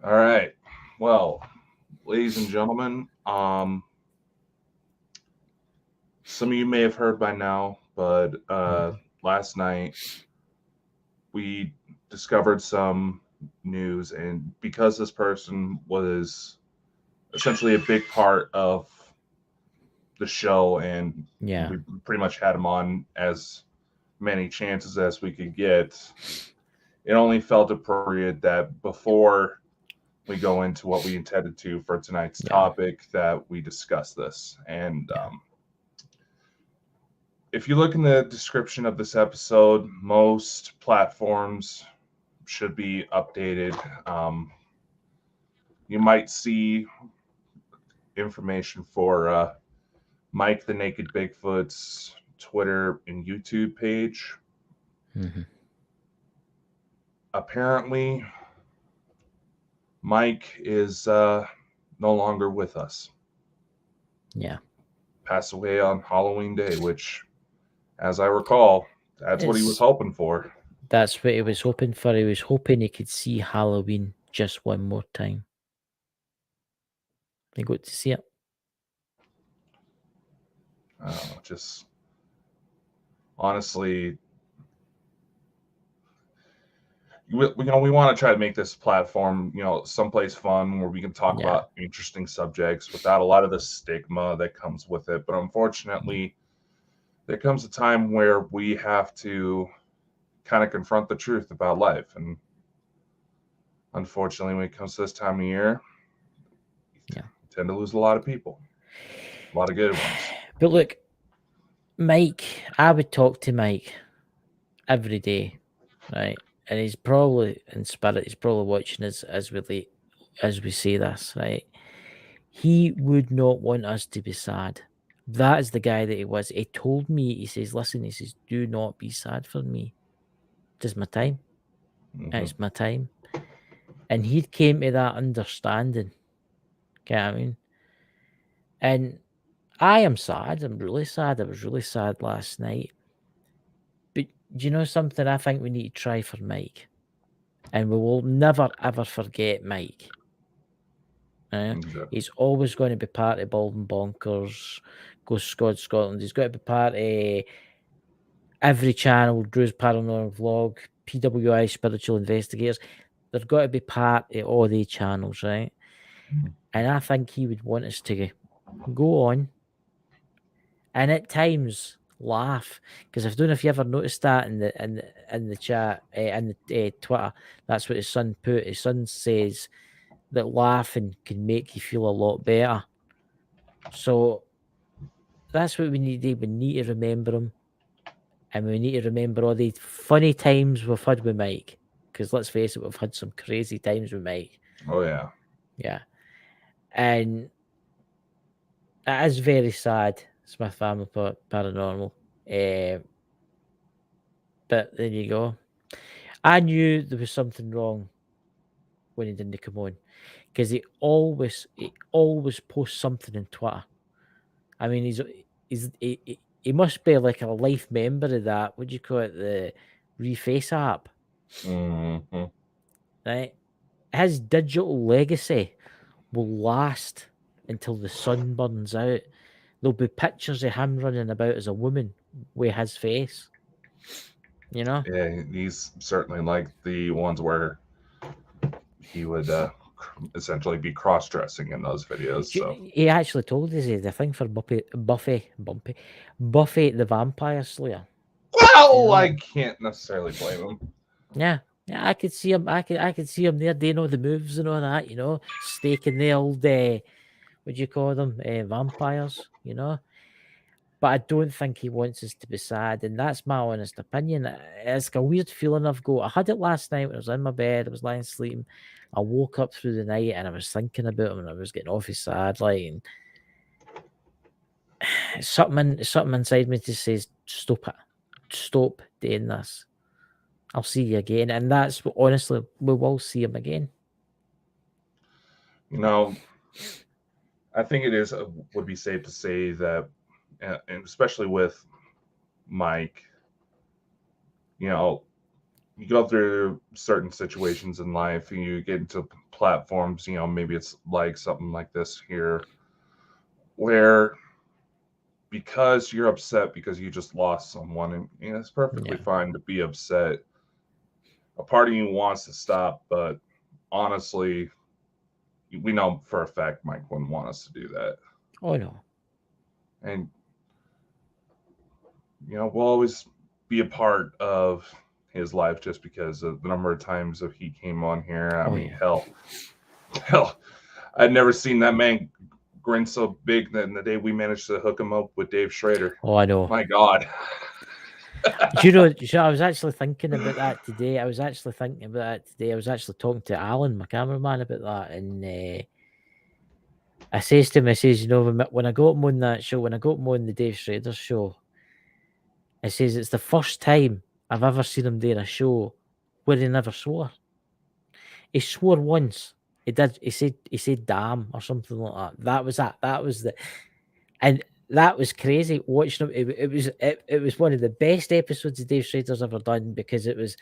All right. Well, ladies and gentlemen, some of you may have heard by now, but last night we discovered some news, and because this person was essentially a big part of the show, and Yeah. we pretty much had him on as many chances as we could get, it only felt appropriate that before we go into what we intended to for tonight's Yeah. topic, that we discuss this. And Yeah. if you look in the description of this episode, most platforms should be updated. You might see information for Mike the Naked Bigfoot's Twitter and YouTube page. Mm-hmm. Apparently, Mike is no longer with us. Yeah. Passed away on Halloween Day, which, as I recall, that's what he was It's hoping for. That's what he was hoping for. He was hoping he could see Halloween just one more time. He got to see it. Just honestly, we want to try to make this platform, someplace fun where we can talk Yeah. about interesting subjects without a lot of the stigma that comes with it. But unfortunately, there comes a time where we have to kind of confront the truth about life. And unfortunately, when it comes to this time of year, Yeah. we tend to lose a lot of people, a lot of good ones. But look, Mike, I would talk to Mike every day, right? And he's probably in spirit. He's probably watching us as we say this, right? He would not want us to be sad. That is the guy that he was. He told me, he says, listen, he says, do not be sad for me. It's my time. Mm-hmm. It's my time. And he came to that understanding. Get what I mean? And I am sad. I'm really sad. I was really sad last night. But do you know something? I think we need to try for Mike. And we will never, ever forget Mike. Exactly. He's always going to be part of Bald Bonkers, Go Scotland. He's got to be part of every channel, Drew's Paranormal Vlog, PWI Spiritual Investigators. They've got to be part of all the channels, right? And I think he would want us to go on and at times laugh, because I don't know if you ever noticed that in the chat, in the Twitter. That's what his son put. His son says that laughing can make you feel a lot better. So that's what we need to do. We need to remember him, and we need to remember all the funny times we've had with Mike. Because let's face it, we've had some crazy times with Mike. Oh yeah. Yeah, and it is very sad. Smith Family Paranormal. Uh, but there you go. I knew there was something wrong when he didn't come on, because he always posts something on Twitter. I mean, he must be like a life member of that. What do you call it? The Reface app, Mm-hmm. right? His digital legacy will last until the sun burns out. There'll be pictures of him running about as a woman with his face. You know, Yeah, he's certainly like the ones where he would essentially be cross dressing in those videos. So, he actually told us the thing for Buffy the Vampire Slayer. You well, know, I can't necessarily blame him. yeah, yeah, I could see him. I could see him there doing all the moves and all that. You know, staking the old what do you call them, vampires. You know, but I don't think he wants us to be sad, and that's my honest opinion. It's like a weird feeling I've got. I had it last night when I was in my bed. I was lying sleeping. I woke up through the night and I was thinking about him, and I was getting awfully sad, like. And something inside me just says, "Stop it! Stop doing this. I'll see you again." And that's what, honestly, we will see him again. You know, I think it is would be safe to say that, and especially with Mike, you know, you go through certain situations in life and you get into platforms, maybe it's like something like this here, where because you're upset because you just lost someone, and it's perfectly Yeah. fine to be upset. A part of you wants to stop, but honestly, we know for a fact Mike wouldn't want us to do that. Oh no. And, we'll always be a part of his life just because of the number of times that he came on here. I Oh mean, yeah. hell, I'd never seen that man grin so big than the day we managed to hook him up with Dave Schrader. Oh, I know. My God. I was actually thinking about that today. I was actually talking to Alan, my cameraman, about that, and I says to him, I says, when I got him on that show, when I got him on the Dave Schrader show, I says it's the first time I've ever seen him doing a show where he never swore. He swore once. He did. He said damn or something like that. That was that. That was the and that was crazy watching him. It was one of the best episodes of Dave Schrader's ever done because it was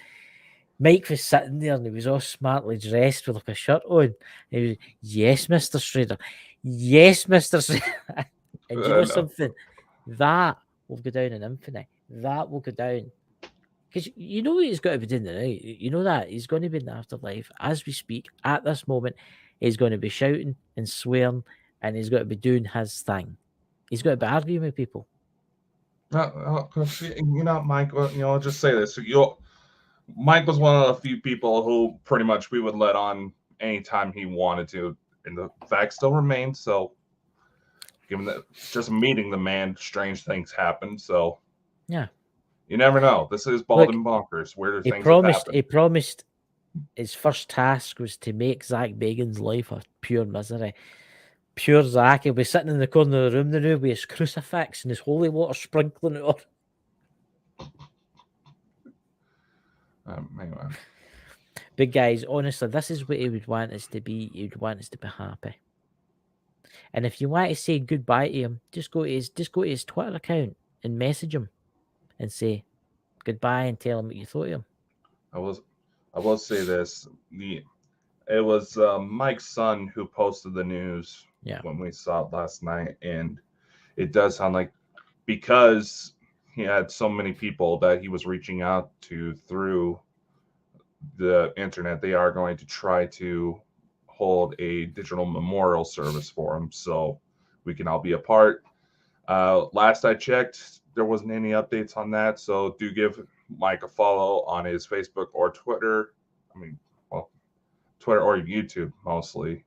Mike was sitting there and he was all smartly dressed with like a shirt on. He was, yes, Mr. Schrader. Yes, Mr. Schrader. And do you know No. something? That will go down in infamy. That will go down. Because you know what he's got to be doing now. You know that. He's going to be in the afterlife as we speak. At this moment, he's going to be shouting and swearing and he's got to be doing his thing. He's got to be arguing with people. Mike, I'll just say this. Mike was one of the few people who pretty much we would let on anytime he wanted to, and the fact still remains. So, given that just meeting the man, strange things happen. So, Yeah. you never know. This is Bald Look, and Bonkers. Weirder he things have promised happened. he promised his first task was to make Zach Bagan's life a pure misery. Pure Zach. He'll be sitting in the corner of the room now with his crucifix and his holy water sprinkling it on. Anyway. But guys, honestly, this is what he would want us to be. He would want us to be happy. And if you want to say goodbye to him, just go to his Twitter account and message him and say goodbye and tell him what you thought of him. I will say this: it was Mike's son who posted the news when we saw it last night, and it does sound like because he had so many people that he was reaching out to through the internet, they are going to try to hold a digital memorial service for him so we can all be a part. Last I checked, there wasn't any updates on that, so do give Mike a follow on his Facebook or Twitter. Twitter or YouTube mostly,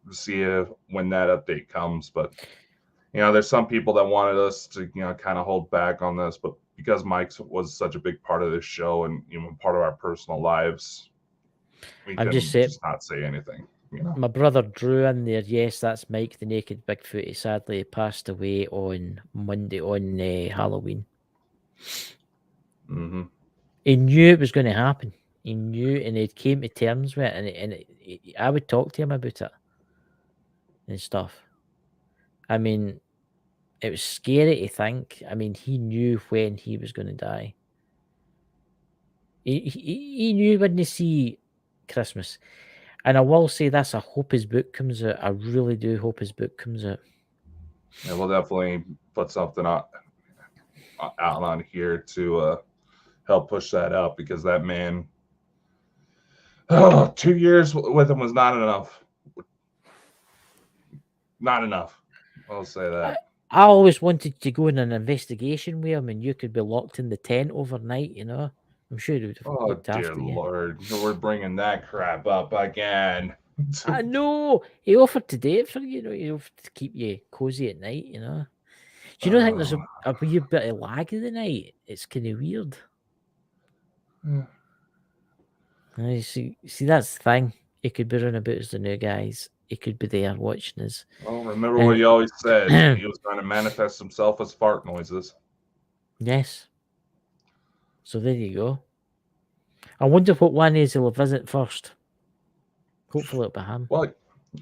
to see when that update comes. But there's some people that wanted us to kind of hold back on this, but because Mike was such a big part of this show and part of our personal lives, we couldn't just not say anything. My brother Drew in there. Yes, that's Mike the Naked Bigfoot. He sadly passed away on Monday on Halloween. Mm-hmm. He knew it was going to happen. He knew, and he came to terms with it. And I would talk to him about it and stuff. I mean, it was scary to think. I mean, he knew when he was going to die. He knew when to see Christmas. And I will say this, I hope his book comes out. I really do hope his book comes out. Yeah, we'll definitely put something out on here to help push that out, because that man, 2 years with him was not enough. Not enough. I'll say that. I always wanted to go in an investigation with him, and you could be locked in the tent overnight, I'm sure he would have looked after you. Lord, we're bringing that crap up again. I know. He offered to do it for you, he offered to keep you cozy at night, Do you not think there's a wee bit of lag in the night? It's kind of weird. Yeah. See, that's the thing. He could be running about as the new guys. He could be there watching us. Well, remember what he always said. He was going to manifest himself as fart noises. Yes. So there you go. I wonder what one is he'll visit first. Hopefully it'll be him.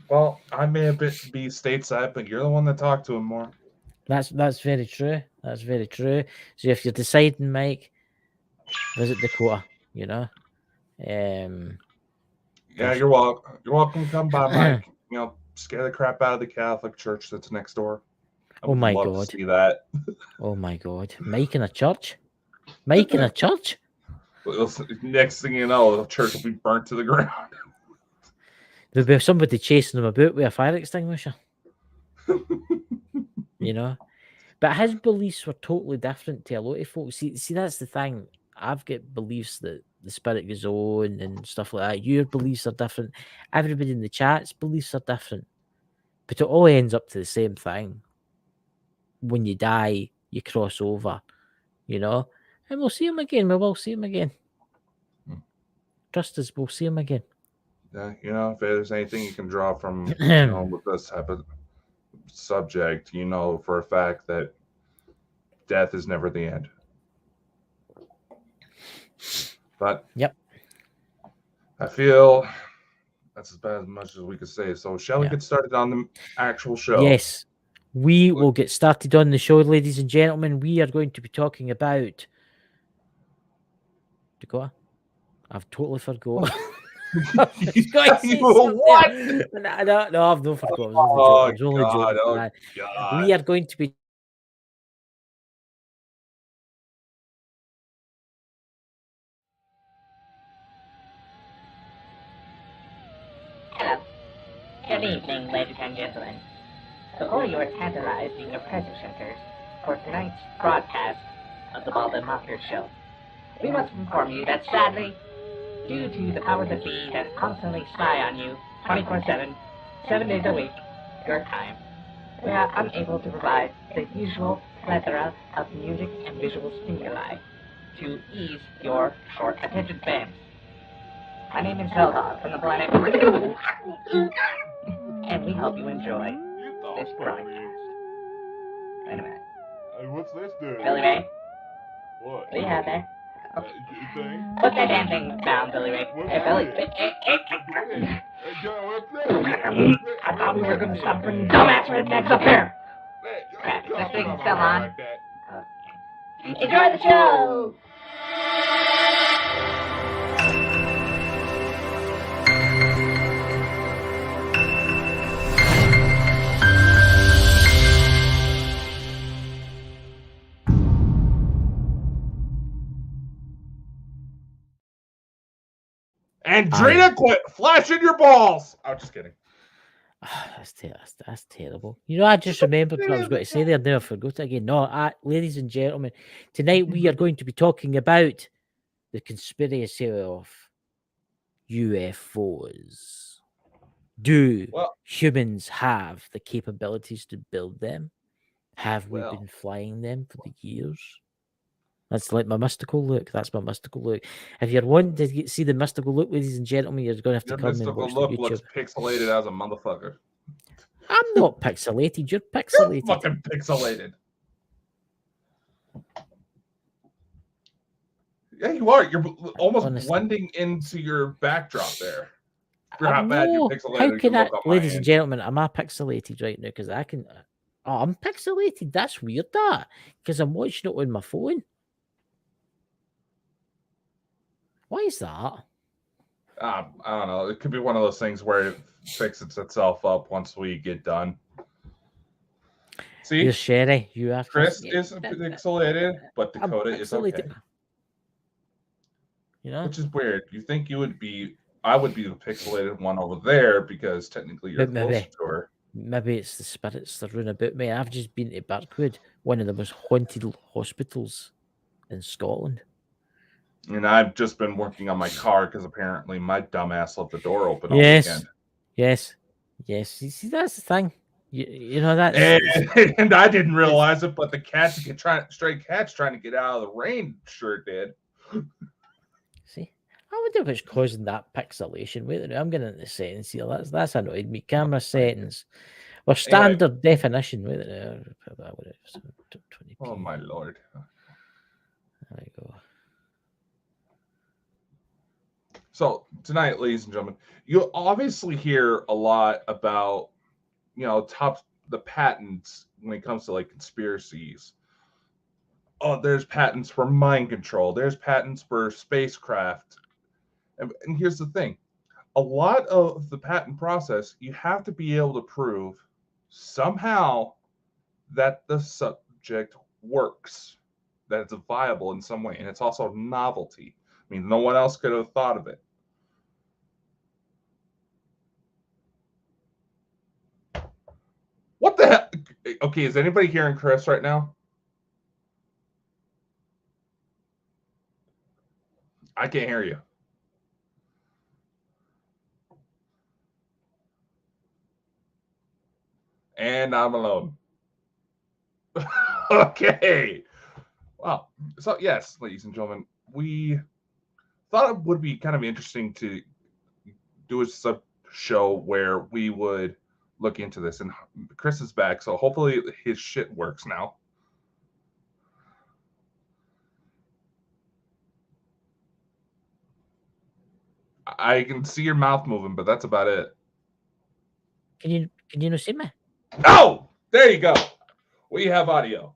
Well, I may be stateside, but you're the one that talked to him more. That's very true. That's very true. So if you're deciding, Mike, visit Dakota. you know. Yeah, Gosh, you're welcome. You're welcome. Come by my, scare the crap out of the Catholic church that's next door. I oh would my love to god, see that. oh my god, Mike in a church, Mike in a church. Next thing you know, the church will be burnt to the ground. There'll be somebody chasing him about with a fire extinguisher, you know. But his beliefs were totally different to a lot of folks. See, that's the thing. I've got beliefs that the spirit goes on and stuff like that. Your beliefs are different. Everybody in the chat's beliefs are different. But it all ends up to the same thing. When you die, you cross over, you know? And we'll see him again. We will see him again. Trust us, we'll see him again. If there's anything you can draw from, with this type of subject, for a fact that death is never the end. But Yep. I feel that's about as much as we could say. So shall we Yeah. get started on the actual show? Yes. We will get started on the show, ladies and gentlemen. We are going to be talking about Dakota. I've totally forgot. What? No, I've not forgotten. Oh, I was only God, joking. oh, Man. God. We are going to be Hello. Good evening, ladies and gentlemen. Before you are tantalized in your pleasure centers for tonight's broadcast of the Bald Mocker Show, we must inform you that sadly, due to the powers that be that constantly spy on you 24/7, 7 days a week, your time, we are unable to provide the usual plethora of music and visual stimuli to ease your short attention spans. My name is Zeldog from the planet, and we hope you enjoy this broadcast. Wait a minute. Hey, what's this doing? Billy Ray, What? what do you have there? Thing? Put that damn thing down, Billy Ray. What's Hey, Billy. this? Hey, what's this? I thought we were going to stop bringing dumbass rednecks up here. Crap, this thing's still on. Enjoy the show! Andrina, quit flashing your balls. I'm just kidding. That's terrible. I just remembered what I was going to say there. Now I forgot it again. No, ladies and gentlemen, tonight we are going to be talking about the conspiracy of UFOs. Do humans have the capabilities to build them? Have we been flying them for the years? That's like my mystical look. That's my mystical look. If you're wanting to see the mystical look, ladies and gentlemen, you're going to have to come and watch the YouTube. Looks pixelated as a motherfucker. I'm not pixelated. You're pixelated. You're fucking pixelated. Yeah, you are. You're almost blending into your backdrop there. How bad you pixelated. How can I, ladies and gentlemen, am I pixelated right now? Because I can. Oh, I'm pixelated. That's weird, that. Because I'm watching it on my phone. Why is that? I don't know. It could be one of those things where it fixes itself up once we get done. See? You're Sherry. You are. Chris is pixelated, but Dakota is okay. Which is weird. You think you would be... I would be the pixelated one over there because technically you're closer to her. Maybe it's the spirits that run about me. I've just been to Birkwood, one of the most haunted hospitals in Scotland. And I've just been working on my car because apparently my dumbass left the door open all weekend. Yes. You see, that's the thing. You know that. And I didn't realize it, but the stray cats trying to get out of the rain sure did. See, I wonder what's causing that pixelation. Wait a minute, I'm getting into the settings here. That's annoyed me. Camera settings or standard definition. Wait a minute. Oh my lord. There we go. So tonight, ladies and gentlemen, you'll obviously hear a lot about, the patents when it comes to like conspiracies there's patents for mind control. There's patents for spacecraft. And here's the thing. A lot of the patent process, you have to be able to prove somehow that the subject works, that it's viable in some way, and it's also novelty. I mean, no one else could have thought of it. What the hell? Okay, is anybody hearing Chris right now? I can't hear you. And I'm alone. Okay. Well, so yes, ladies and gentlemen, we thought it would be kind of interesting to do a sub show where we would look into this. And Chris is back, so hopefully his shit works now. I can see your mouth moving, but that's about it. Can you not see me? Oh, there you go. We have audio.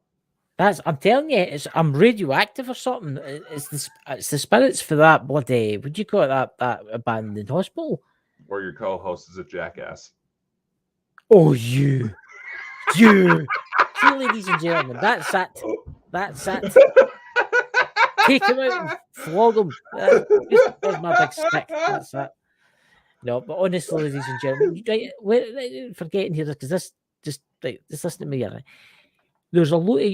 I'm telling you, I'm radioactive or something. It's the spirits for that bloody. Would you call it that abandoned hospital? Where your co-host is a jackass. Oh, you. See, ladies and gentlemen, that's it. That's it. Take him out and flog him. There's my big stick. That's it. No, but honestly, ladies and gentlemen, right, forgetting here because this just listen to me. Right? There's a lot of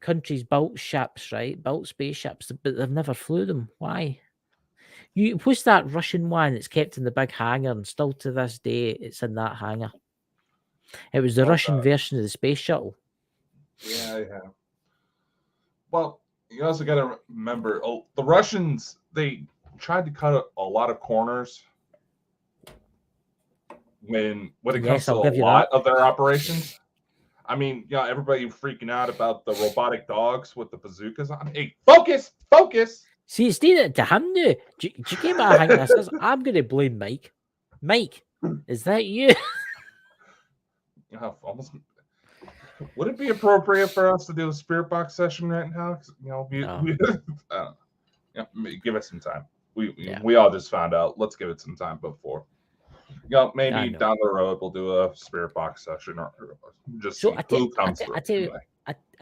countries built ships, right? Built spaceships, but they've never flew them. Why? What's that Russian one that's kept in the big hangar, and still to this day it's in that hangar? It was the Russian version of the space shuttle. Yeah. Well, you also got to remember, the Russians, they tried to cut a lot of corners when it comes to a lot of their operations. I mean, everybody freaking out about the robotic dogs with the bazookas on. Hey, focus! See, it's doing it to him now. Do you get what I think this is? I'm going to blame Mike. Mike, is that you? Almost. Would it be appropriate for us to do a spirit box session right now? Give it some time. We all just found out. Let's give it some time before. Maybe down the road we'll do a spirit box session or just so who comes through. I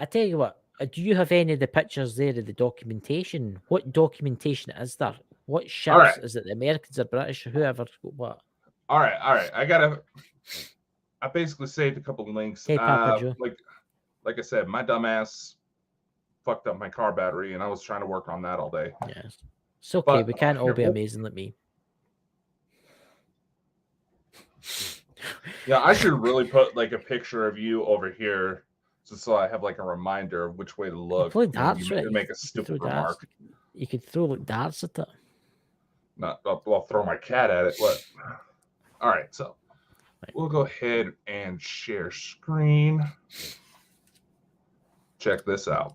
tell you what. Do you have any of the pictures there of the documentation? What documentation is there? What ships is it? The Americans or British or whoever? What? All right. I basically saved a couple of links. Hey, Papa Joe. Like I said, my dumbass fucked up my car battery, and I was trying to work on that all day. Yes, it's okay. We can't all be amazing like me. Yeah, I should really put like a picture of you over here, just so I have like a reminder of which way to look. Play darts, right? Make a stupid remark. You could throw like darts at it. No, I'll throw my cat at it. What? All right, so we'll go ahead and share screen. Check this out.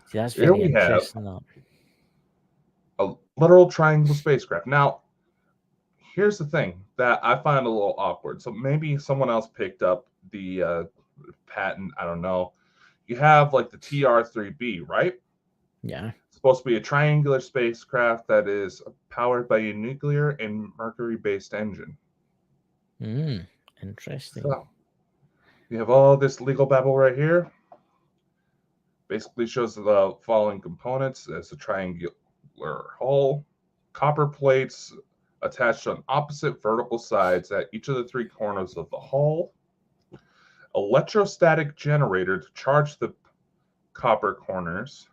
See, that's very Here we have interesting. a literal triangle spacecraft. Now, here's the thing that I find a little awkward. So maybe someone else picked up the patent. I don't know. You have like the TR-3B, right? Yeah. It's supposed to be a triangular spacecraft that is powered by a nuclear and mercury-based engine. Interesting. So, you have all this legal babble right here. Basically shows the following components as a triangular hull, copper plates attached on opposite vertical sides at each of the three corners of the hull, electrostatic generator to charge the copper corners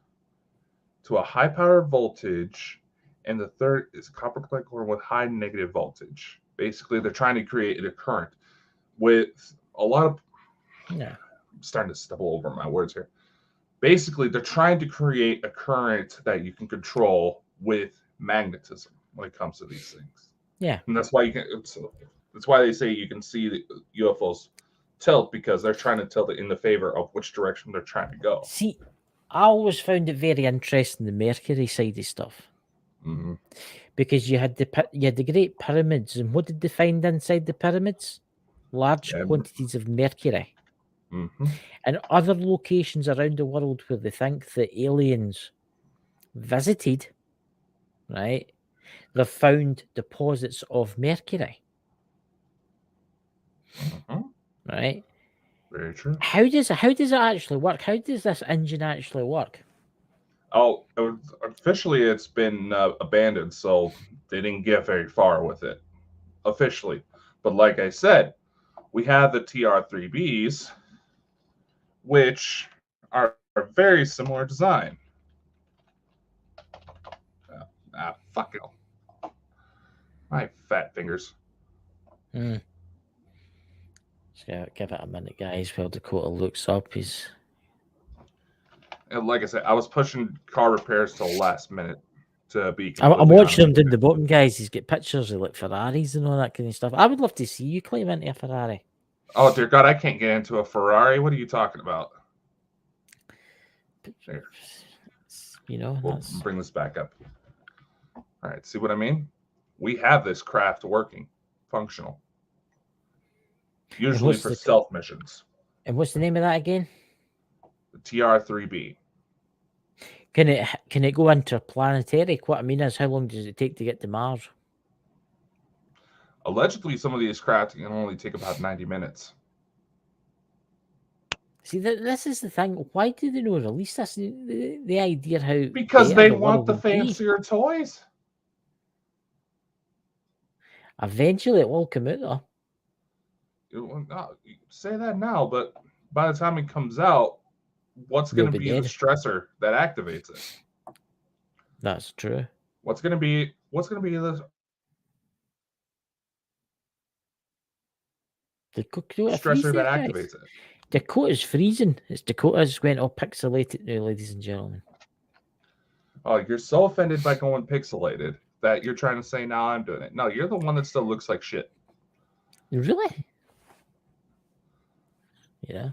to a high power voltage, and the third is copper plate core with high negative voltage. Basically, they're trying to create a current with a lot of... I'm starting to stumble over my words here. Basically, they're trying to create a current that you can control with magnetism when it comes to these things. Yeah. And that's why that's why they say you can see the UFOs tilt, because they're trying to tilt it in the favor of which direction they're trying to go. See, I always found it very interesting, the Mercury side of stuff. Mm-hmm. Because you had the Great Pyramids, and what did they find inside the pyramids? Large quantities of mercury. Mm-hmm. And other locations around the world where they think that aliens visited, right? They've found deposits of mercury, Mm-hmm. right? Very true. How does it actually work? How does this engine actually work? Oh, officially it's been abandoned, so they didn't get very far with it officially. But like I said, we have the TR3Bs, which are very similar design. Fucking hell. My fat fingers. Just give it a minute, guys, while Dakota looks up. And like I said, I was pushing car repairs till the last minute to be I'm completely watching him honest. down the bottom, guys. He's got pictures of like Ferraris and all that kind of stuff. I would love to see you climb into a Ferrari. Oh dear God, I can't get into a Ferrari. What are you talking about? There. You know, We'll that's bring this back up. All right, see what I mean? We have this craft working, functional. Usually what's for the- stealth missions. and what's the name of that again? The TR3B. Can it go interplanetary? What I mean is, how long does it take to get to Mars? Allegedly, some of these craft can only take about 90 minutes. See, this is the thing. Why do they not release this? The idea how Because better they the want world the would be. fancier toys. Eventually, it will come out though. Say that now, but by the time it comes out, what's going to They'll be be the dead. stressor that activates it? That's true. What's going to be the stressor that activates it? Dakota's freezing. Dakota's went all pixelated now, ladies and gentlemen. Oh, you're so offended by going pixelated that you're trying to say, now I'm doing it. No, you're the one that still looks like shit. Really? Yeah.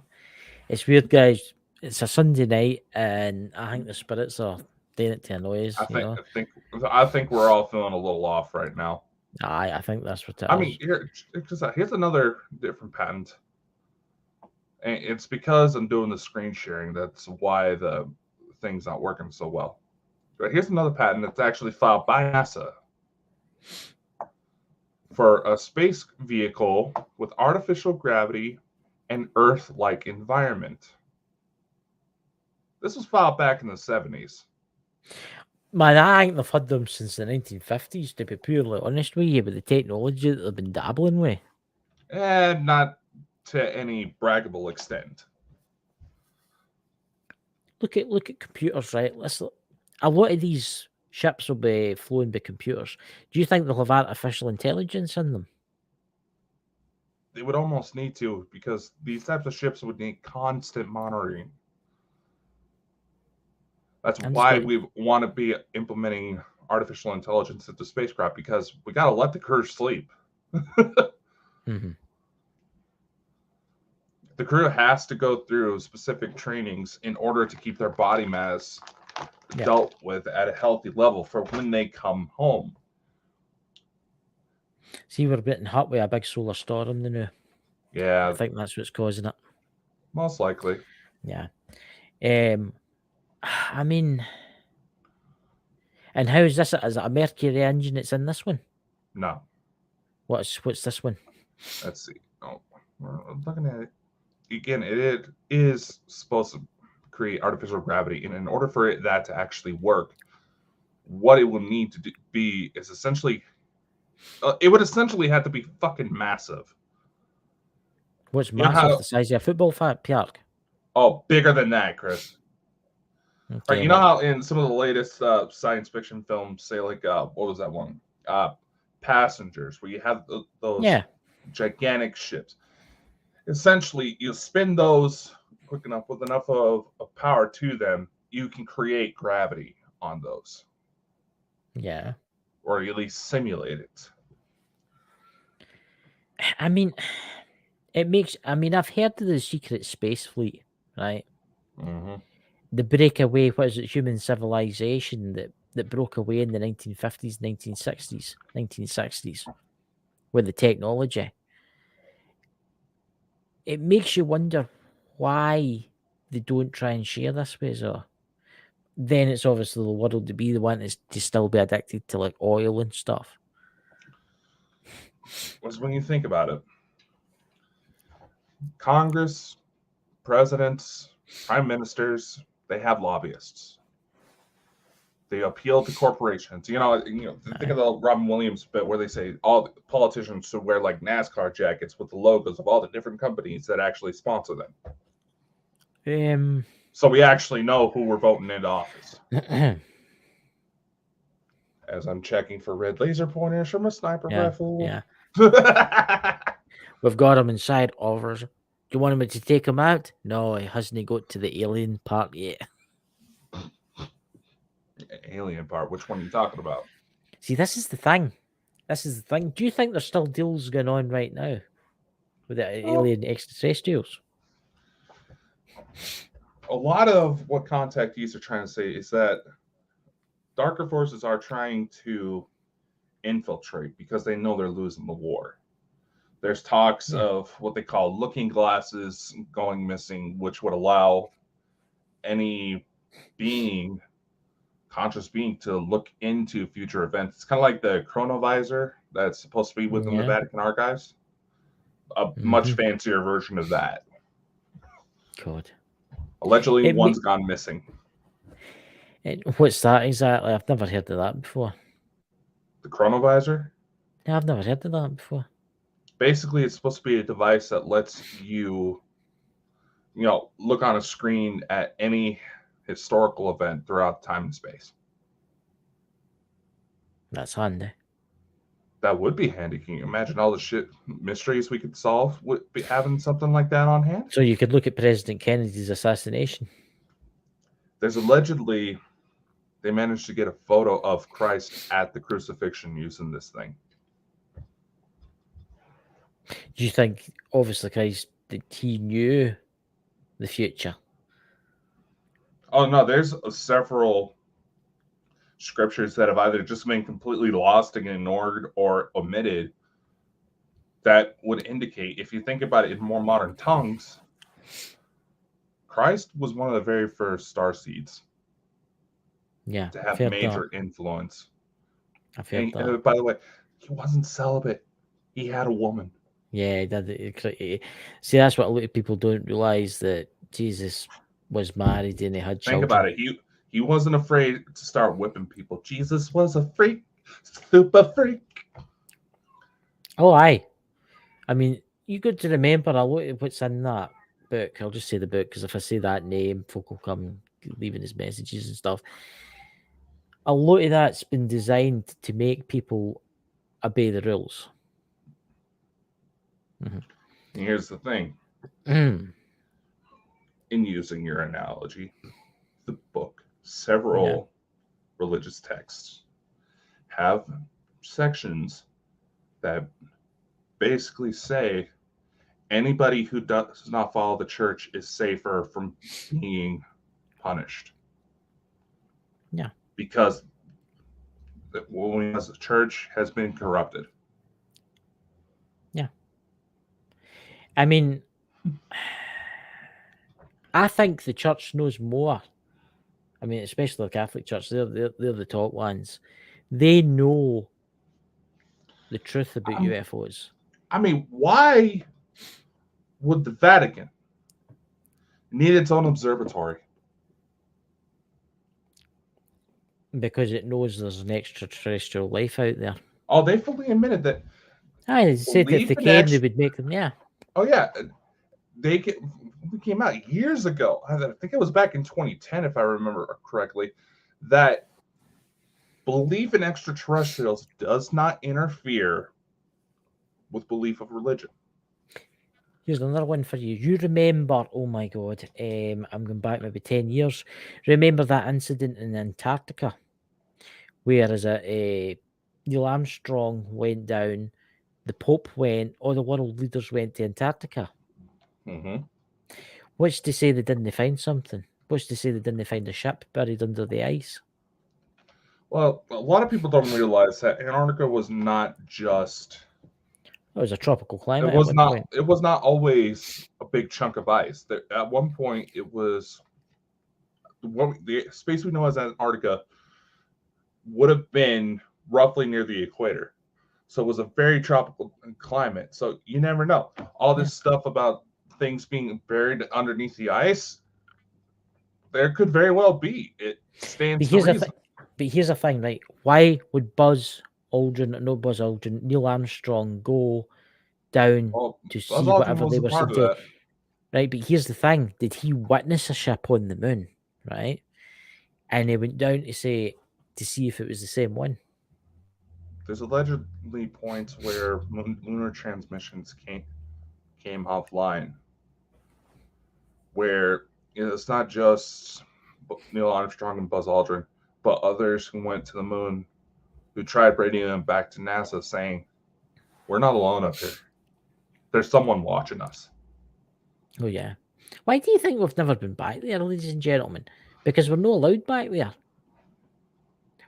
It's weird, guys. It's a Sunday night, and I think the spirits are doing it to annoy us. I think we're all feeling a little off right now. I think that's what it is. I mean, here's another different patent. And it's because I'm doing the screen sharing. That's why the thing's not working so well. But here's another patent that's actually filed by NASA for a space vehicle with artificial gravity and Earth-like environment. This was filed back in the 70s. Man, I think they've had them since the 1950s, to be purely honest with you, with the technology that they've been dabbling with. And not to any braggable extent. Look at computers, right? A lot of these ships will be flown by computers. Do you think they'll have artificial intelligence in them? They would almost need to, because these types of ships would need constant monitoring. That's why we want to be implementing artificial intelligence into spacecraft, because we got to let the crew sleep. Mm-hmm. The crew has to go through specific trainings in order to keep their body mass dealt with at a healthy level for when they come home. See, we're getting hit with a big solar storm now. Yeah. I think that's what's causing it. Most likely. Yeah. I mean, and how is this? Is it a Mercury engine that's in this one? No. What's this one? Let's see. Oh, we're looking at it. Again, it is supposed to create artificial gravity, and in order for that to actually work, what it will need to be is essentially, it would essentially have to be fucking massive. What's massive? The size of a football park? Oh, bigger than that, Chris. Okay, right, you know how in some of the latest science fiction films, say like, what was that one? Passengers, where you have those gigantic ships. Essentially, you spin those quick enough with enough of power to them, you can create gravity on those. Yeah. Or at least simulate it. I mean, I've heard of the secret space fleet, right? Mm-hmm. The breakaway, what is it, human civilization that broke away in the 1950s, 1960s with the technology. It makes you wonder, why they don't try and share this with us. Or then it's obviously the world to be the one that's to still be addicted to like oil and stuff. Was when you think about it, Congress, presidents, prime ministers, they have lobbyists. They appeal to corporations. Think of the Robin Williams bit where they say all the politicians should wear like NASCAR jackets with the logos of all the different companies that actually sponsor them. So we actually know who we're voting into office. As I'm checking for red laser pointers from a sniper rifle. Yeah. We've got him inside offers. Do you want him to take him out? No, he hasn't got to the alien part yet. Alien part? Which one are you talking about? See, this is the thing. Do you think there's still deals going on right now with the alien extraterrestrials? A lot of what contactees are trying to say is that darker forces are trying to infiltrate because they know they're losing the war. There's talks of what they call looking glasses going missing, which would allow any conscious being to look into future events. It's kind of like the chronovisor that's supposed to be within the Vatican archives. A much fancier version of that. God. Allegedly, one's gone missing. What's that exactly? I've never heard of that before. The chronovisor? Yeah, I've never heard of that before. Basically, it's supposed to be a device that lets you, look on a screen at any historical event throughout time and space. That's handy. That would be handy. Can you imagine all the mysteries we could solve with having something like that on hand? So you could look at President Kennedy's assassination. There's allegedly, they managed to get a photo of Christ at the crucifixion using this thing. Do you think, obviously, Christ, that he knew the future? Oh, no, there's several scriptures that have either just been completely lost and ignored or omitted that would indicate, if you think about it in more modern tongues, Christ was one of the very first starseeds to have major influence. I feel that. And by the way, he wasn't celibate. He had a woman. Yeah, he did. See, that's what a lot of people don't realize, that Jesus was married and he had children. Think about it. He wasn't afraid to start whipping people. Jesus was a freak, super freak. Oh, aye. I mean, you got to remember a lot of what's in that book. I'll just say the book, because if I say that name, folk will come leaving his messages and stuff. A lot of that's been designed to make people obey the rules. And here's the thing. In using your analogy, the book, several religious texts have sections that basically say anybody who does not follow the church is safer from being punished. Yeah. Because the church has been corrupted. Yeah. I mean, I think the church knows more. I mean, especially the Catholic Church, they're the top ones. They know the truth about UFOs. I mean, why would the Vatican need its own observatory? Because it knows there's an extraterrestrial life out there. Oh, they fully admitted that. They said that if they came, they would make them, Oh, yeah. They came out years ago. I think it was back in 2010, if I remember correctly, that belief in extraterrestrials does not interfere with belief of religion. Here's another one for you. You remember, oh my God, I'm going back maybe 10 years. Remember that incident in Antarctica where Neil Armstrong went down, the Pope went, all the world leaders went to Antarctica. Mm-hmm. What's to say they didn't find something? What's to say they didn't find a ship buried under the ice? Well, a lot of people don't realize that Antarctica was not just It was a tropical It climate was at one not. point. It was not always a big chunk of ice. At one point, it was the space we know as Antarctica would have been roughly near the equator. So it was a very tropical climate. So you never know. All this stuff about things being buried underneath the ice, there could very well be. It stands to reason. But here's the thing, right? Why would Buzz Aldrin, Neil Armstrong go down Well, to Buzz see Aldrin whatever was they a were part seeing? of that. Right, but here's the thing: did he witness a ship on the moon? Right, and he went down to see if it was the same one. There's allegedly points where lunar transmissions came offline, where it's not just Neil Armstrong and Buzz Aldrin, but others who went to the moon who tried radioing back to NASA saying, "We're not alone up here. There's someone watching us." Oh yeah. Why do you think we've never been back there, ladies and gentlemen? Because we're not allowed back there.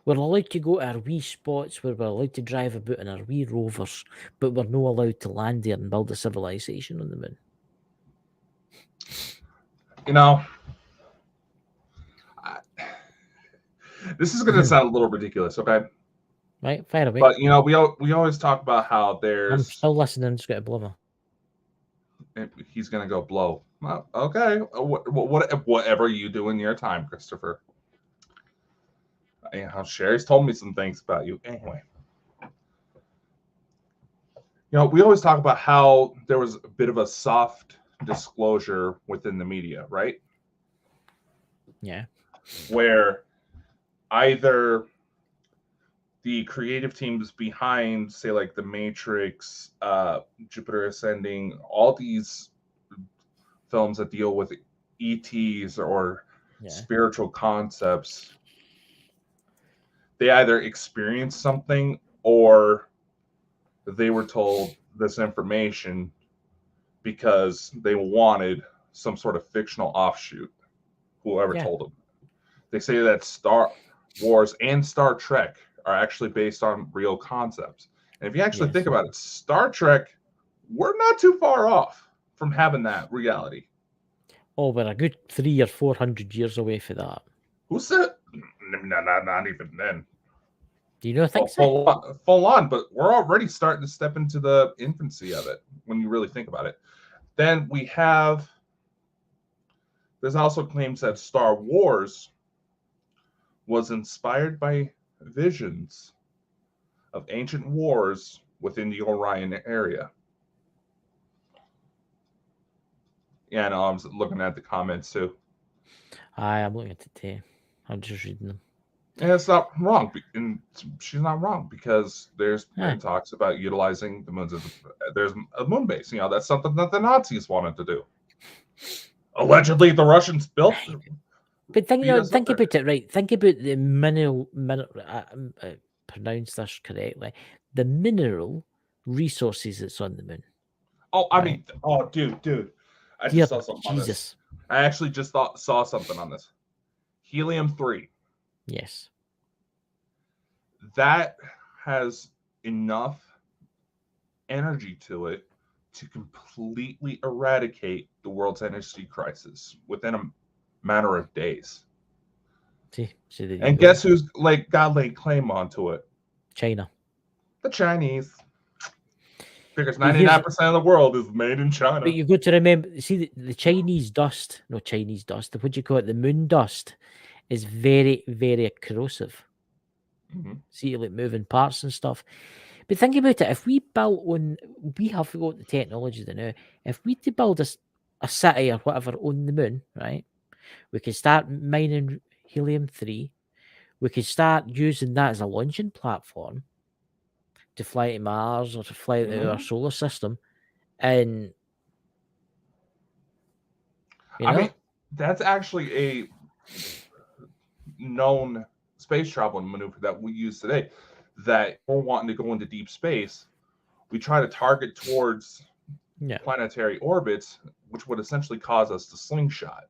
We're allowed to go to our wee spots where we're allowed to drive about in our wee rovers, but we're not allowed to land there and build a civilization on the moon. You know, this is going to sound a little ridiculous, okay? Right, fire away. But we always talk about how I'm there's still listening. Just got a blubber. he's going to go blow. Well, okay, whatever you do in your time, Christopher. Sherry's told me some things about you. Anyway, we always talk about how there was a bit of a soft disclosure within the media, right? Yeah. Where either the creative teams behind, say, like The Matrix, Jupiter Ascending, all these films that deal with ETs or spiritual concepts, they either experienced something or they were told this information because they wanted some sort of fictional offshoot, whoever told them. They say that Star Wars and Star Trek are actually based on real concepts. And if you actually think about it, Star Trek, we're not too far off from having that reality. Oh, we're a good 300 or 400 years away from that. Who said? Not even then. Do you not think so? Full on, but we're already starting to step into the infancy of it when you really think about it. Then there's also claims that Star Wars was inspired by visions of ancient wars within the Orion area. Yeah, no, I'm looking at the comments too. I'm looking at it too. I'm just reading them. And it's not wrong. And she's not wrong because there's been talks about utilizing the moons. There's a moon base. That's something that the Nazis wanted to do. Allegedly, the Russians built. But think about it, right? Think about the mineral. Pronounce this correctly. The mineral resources that's on the moon. Oh, I mean, dude. I just saw something on this. I actually just saw something on this. Helium-3. Yes. That has enough energy to it to completely eradicate the world's energy crisis within a matter of days. And guess who's got laid claim onto it? China. The Chinese. Because 99% of the world is made in China. But you've got to remember, see, the Chinese dust, what do you call it? The moon dust is very, very corrosive. Mm-hmm. See, like moving parts and stuff. But think about it. If we have got the technology now. If we to build a city or whatever on the moon, right? We could start mining helium-3. We could start using that as a launching platform to fly to Mars or to fly to our solar system. And I mean, that's actually a known space travel maneuver that we use today. That we're wanting to go into deep space, we try to target towards planetary orbits, which would essentially cause us to slingshot.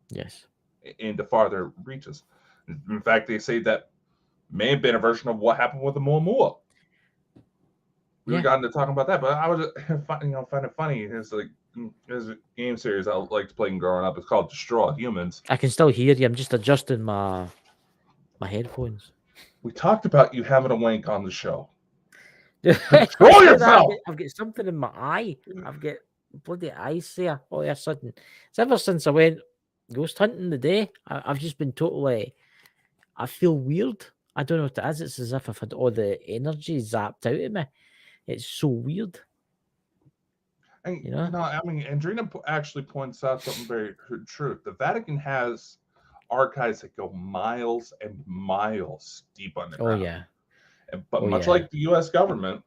Yes. Into farther reaches. In fact, they say that may have been a version of what happened with the Muamua. we Yeah. got into talking about that, but I was find it funny. It's like there's a game series I liked playing growing up. It's called Destroy Humans. I can still hear you. I'm just adjusting my headphones. We talked about you having a wank on the show. Control Control yourself! I've got something in my eye. I've got bloody eyes there all of a sudden. It's ever since I went ghost hunting today. I've just been totally. I feel weird. I don't know what it is. It's as if I've had all the energy zapped out of me. It's so weird. And, You know? I mean, Andrina actually points out something very true. The Vatican has archives that go miles and miles deep underground. Oh yeah. But Oh, much yeah. like the U.S. government,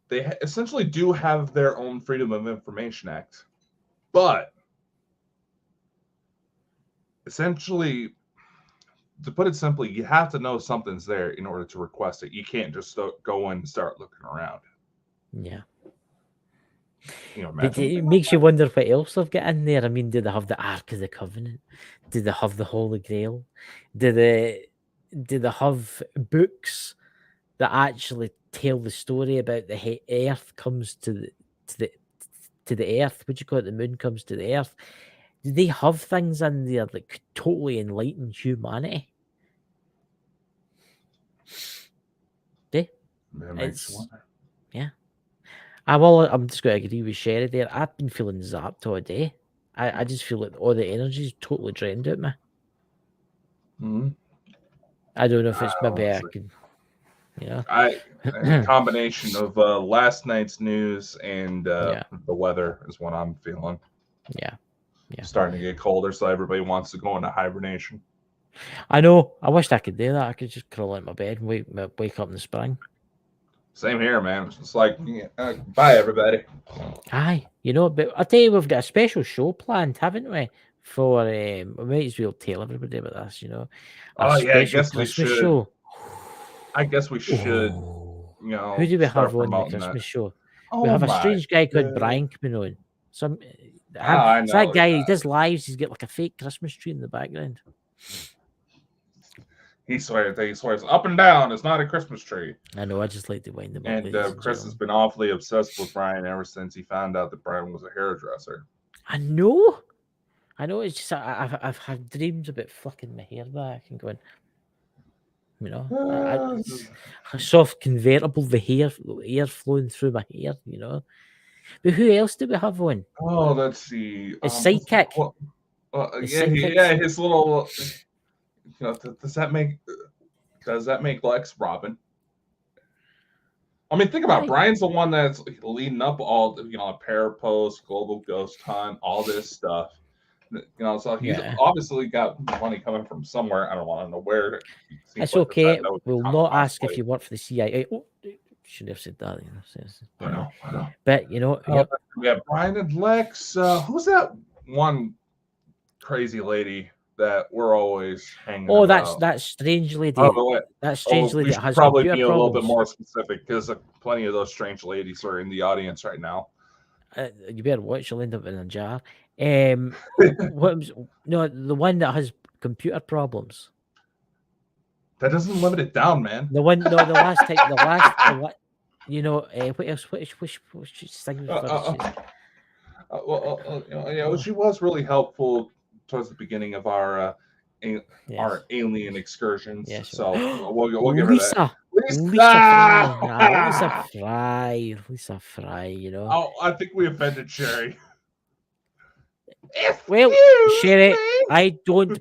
they essentially do have their own Freedom of Information Act. But essentially, to put it simply, you have to know something's there in order to request it. You can't just go in and start looking around. Yeah. But Imagine it makes you wonder what else they've got in there. I mean, do they have the Ark of the Covenant? Do they have the Holy Grail? Do they have books that actually tell the story about the Earth comes to the Earth? What do you call it? The moon comes to the Earth. Do they have things in there that could totally enlighten humanity? It makes you wonder. Yeah. I'm just going to agree with Sherry there. I've been feeling zapped all day. I just feel like all the energy is totally drained out of me. Mm-hmm. I don't know if it's maybe I Honestly. could, a combination of last night's news and Yeah. the weather is what I'm feeling. Yeah. Starting to get colder, so everybody wants to go into hibernation. I know. I wished I could do that. I could just crawl out my bed and wake up in the spring. Same here, man. It's just like, bye, everybody. Aye. But I'll tell you, we've got a special show planned, haven't we? For we might as well tell everybody about this, Oh, yeah, I special guess we Christmas should. show. I guess we should, Oh. Who do we start have on the promoting Christmas that. show? Oh, We have a my strange guy called God. Brian coming on. I It's that know, guy. yeah. He does lives. He's got like a fake Christmas tree in the background. He swears up and down. It's not a Christmas tree. I know. I just like to wind him up. And Chris has been awfully obsessed with Brian ever since he found out that Brian was a hairdresser. I know. It's just I've had dreams about flicking my hair back and going. A soft convertible, the air flowing through my hair. But who else do we have on? Oh, let's see. His sidekick. His little. Does that make Lex Robin? I mean, think about it. Brian's the one that's leading up all Parapost, Global Ghost Hunt, all this stuff. So he's obviously got money coming from somewhere. I don't want to know where. It's okay. We'll not ask if you work for the CIA. Oh, should have said that. I know. But we have Brian and Lex. Who's that one crazy lady that we're always hanging? Oh, that strange lady. That strange lady that has probably be a problems. little bit more specific because plenty of those strange ladies are in the audience right now. You better watch. You'll end up in a jar. The one that has computer problems. That doesn't limit it down, man. The last time, what else? Which thing? She was really helpful towards the beginning of our alien excursions. Yes, so we'll give her that. Lisa Fry. Oh, I think we offended Sherry. Well, Sherry, I don't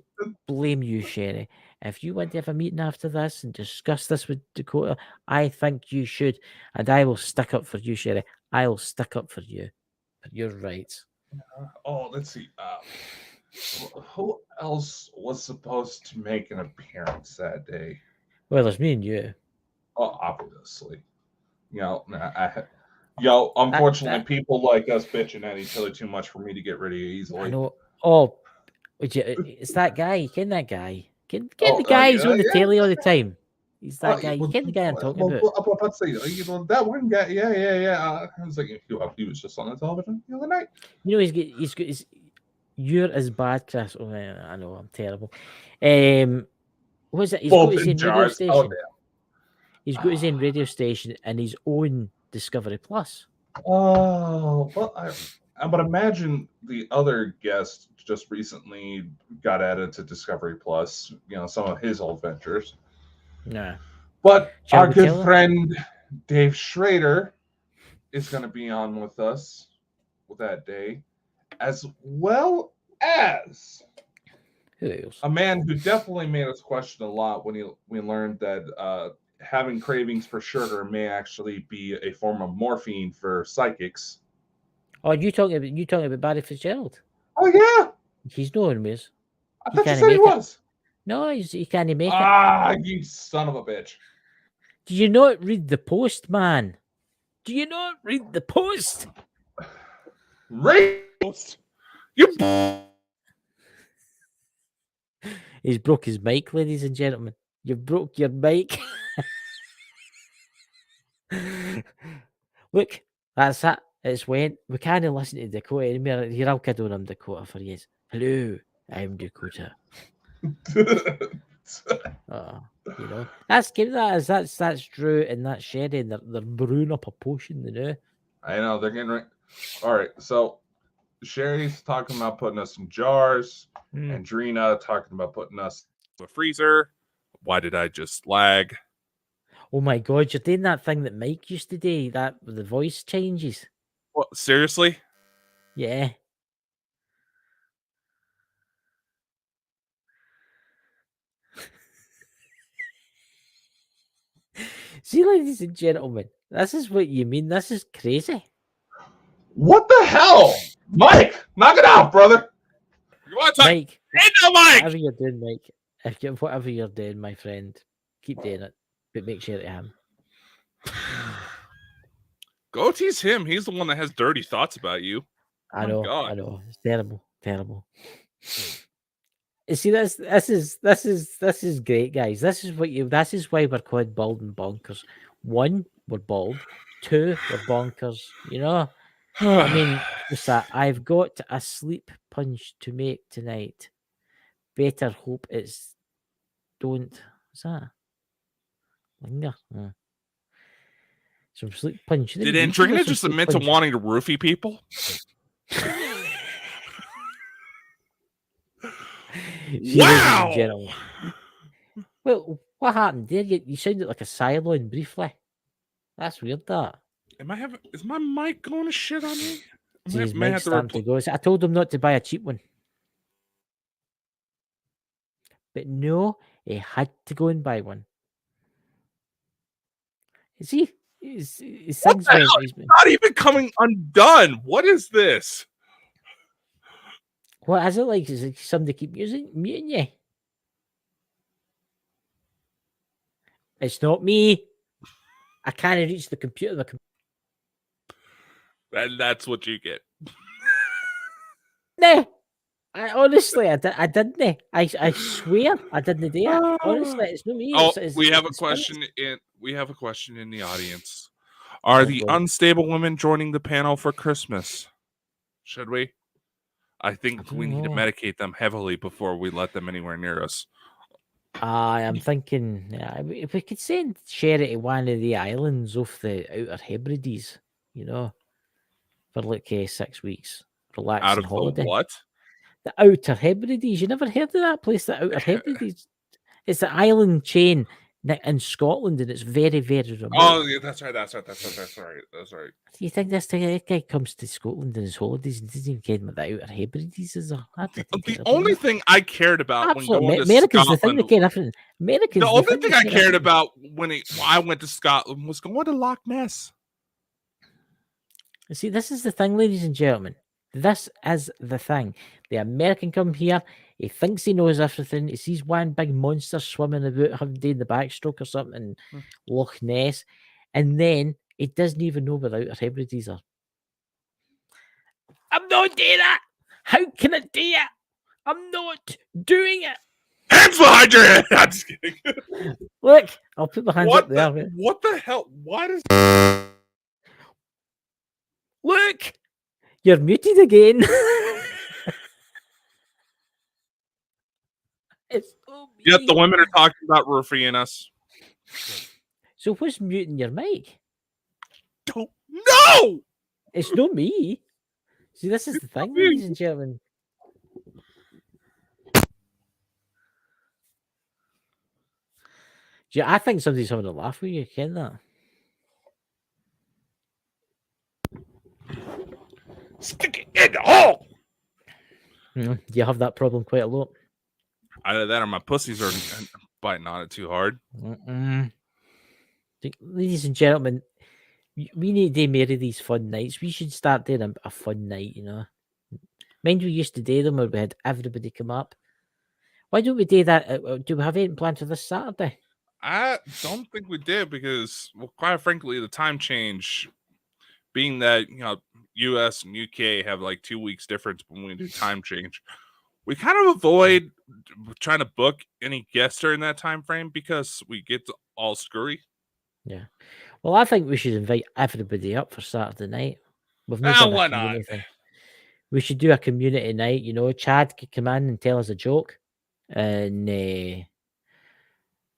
blame you, Sherry. If you want to have a meeting after this and discuss this with Dakota, I think you should. And I will stick up for you, Sherry. I will stick up for you. For your rights. Let's see. Who else was supposed to make an appearance that day? Well, there's me and you. Oh, obviously. Unfortunately, people like us bitching at each other too much for me to get rid of you easily. I know. Oh, it's that guy. You ken that guy? Ken the guy who's on the telly all the time? He's that guy. You ken the guy I'm talking about? That one guy. Yeah. I was like, he was just on the television the other night. He's got his. You're as bad, Chris. Oh, I know. I'm terrible. What is it? He's got his own radio station. He's got his own radio station and his own Discovery Plus. Oh, well, I would imagine the other guest just recently got added to Discovery Plus, some of his old ventures. Nah. But Shall our we good tell him? friend Dave Schrader is going to be on with us with that day, as well as Who else? a man who definitely made us question a lot when we learned that having cravings for sugar may actually be a form of morphine for psychics. Oh, you talking about Barry Fitzgerald? Oh yeah, He's no one ways. I He thought you can't said he make it. was. No, he can't make it. Ah, you son of a bitch! Do you not read the Post, man? Do you not read the Post? Rapist! He's broke his mic, ladies and gentlemen. You broke your mic. Look, that's it. It's went. We can't listen to Dakota anymore. Here, I'll kid on him, Dakota, for you. Hello, I'm Dakota. That's good. That's Drew and that's Sherry, and they're brewing up a potion, I know they're getting right. All right, so Sherry's talking about putting us in jars, and Drina talking about putting us in the freezer. Why did I just lag? Oh my god, you're doing that thing that Mike used to do, that the voice changes. What, seriously? Yeah. See, ladies and gentlemen, this is what you mean. This is crazy. What the hell? Mike, knock it out, brother. You want to talk? Mike, No, Mike! whatever you're doing, Mike, whatever you're doing, my friend, keep doing it, but make sure to him. Go tease him. He's the one that has dirty thoughts about you. I My know, God. I know. It's terrible, terrible. You see, this is great, guys. This is why we're called bald and bonkers. 1, we're bald. 2, we're bonkers. I mean, what's that? I've got a sleep punch to make tonight. Better hope it's don't. What's that? Linger. Some sleep punch. Did Andrina just admit to wanting to roofie people? Wow! Well, what happened there? You sounded like a Cylon briefly. That's weird, that. Is my mic going to shit on me? See, his mic's starting to go. I told him not to buy a cheap one. But no, he had to go and buy one. See? His What the hell? It's not even coming undone. What is this? What is it like? Is it somebody keep muting you? It's not me. I can't reach the computer. And that's what you get. No, I honestly, I didn't. I swear, I didn't do it. Honestly, it's not me. Oh, we have a question in the audience. Are the unstable women joining the panel for Christmas? Should we? I think we need to medicate them heavily before we let them anywhere near us. I'm thinking if we could send Sherry to one of the islands off the Outer Hebrides, for like 6 weeks, relaxing Out of holiday. the what? The Outer Hebrides. You never heard of that place? The Outer Hebrides. It's the island chain in Scotland, and it's very, very remote. Oh, yeah, that's right. Do you think this guy comes to Scotland on his holidays and doesn't even care what the Outer Hebrides is? The only thing I cared about when going to Americans, Scotland, the thing they care different. Americans, the only thing I cared about when I went to Scotland was going to Loch Ness. See, this is the thing, ladies and gentlemen. This is the thing. The American come here, he thinks he knows everything. He sees one big monster swimming about, having doing the backstroke or something in Loch Ness, and then he doesn't even know where the Outer Hebrides are. I'm not doing that. How can I do it? I'm not doing it. Hands behind your head. I'm just kidding. Look, I'll put my hands up there. What the hell? Why does? Look, you're muted again. It's so Yet the women are talking about roofing us. So what's muting your mic? Don't know. It's not me. See, this is the thing, me. ladies and gentlemen. Yeah, I think somebody's having a laugh with you. Ken that? Stick it in the hole. Do you have that problem quite a lot? Either that or my pussies are biting on it too hard. Ladies and gentlemen, we need to do more of these fun nights. We should start doing a fun night, you know. Mind we used to do them where we had everybody come up. Why don't we do that? Do we have anything planned for this Saturday? I don't think we did because, well, quite frankly, the time change, being that, you know, US and UK have like 2 weeks difference when we do time change, we kind of avoid trying to book any guests during that time frame because we get all scurry. Yeah. Well, I think we should invite everybody up for Saturday night. We've not Ah, done a why community not? thing. We should do a community night. You know, Chad could come in and tell us a joke, and you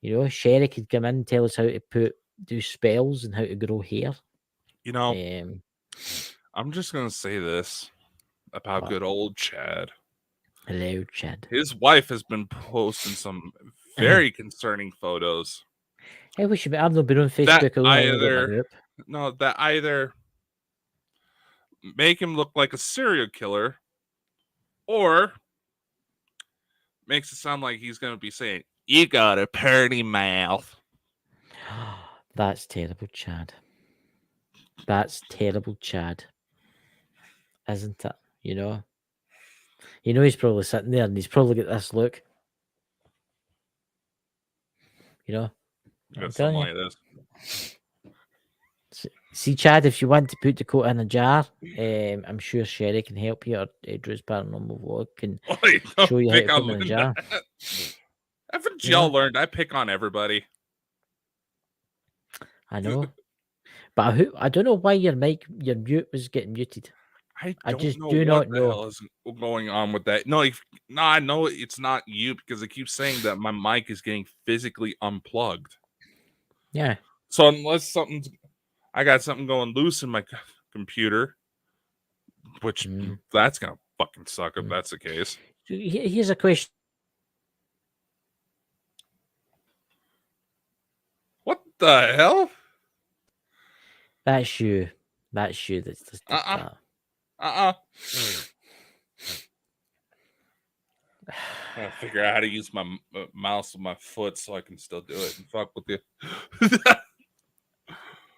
know, Sherry could come in and tell us how to do spells and how to grow hair. You know, Um, I'm just gonna say this about What? good old Chad. hello, Chad. His wife has been posting some very concerning photos. Hey, we should be. I've not been on That Facebook. I only got my either group. that either make him look like a serial killer or makes it sound like he's gonna be saying, "You got a pretty mouth." That's terrible, Chad. That's terrible, Chad. Isn't it? You know, he's probably sitting there and he's probably got this look. You know, I'm Yeah, telling something you. like this. See, Chad, if you want to put the coat in a jar, I'm sure Sherry can help you, or Drew's Paranormal Vlog can Wait, don't show you how to pick put on them in a Linda. jar. Haven't You know? y'all learned I pick on everybody? I know, but I don't know why your mute was getting muted. I just don't know do what not the know. hell is going on with that. No, I know it's not you because it keeps saying that my mic is getting physically unplugged. Yeah. So unless I got something going loose in my computer, which that's gonna fucking suck if that's the case. Here's a question. What the hell? That's you. That's you. That's that. I gotta figure out how to use my mouse with my foot so I can still do it and fuck with you.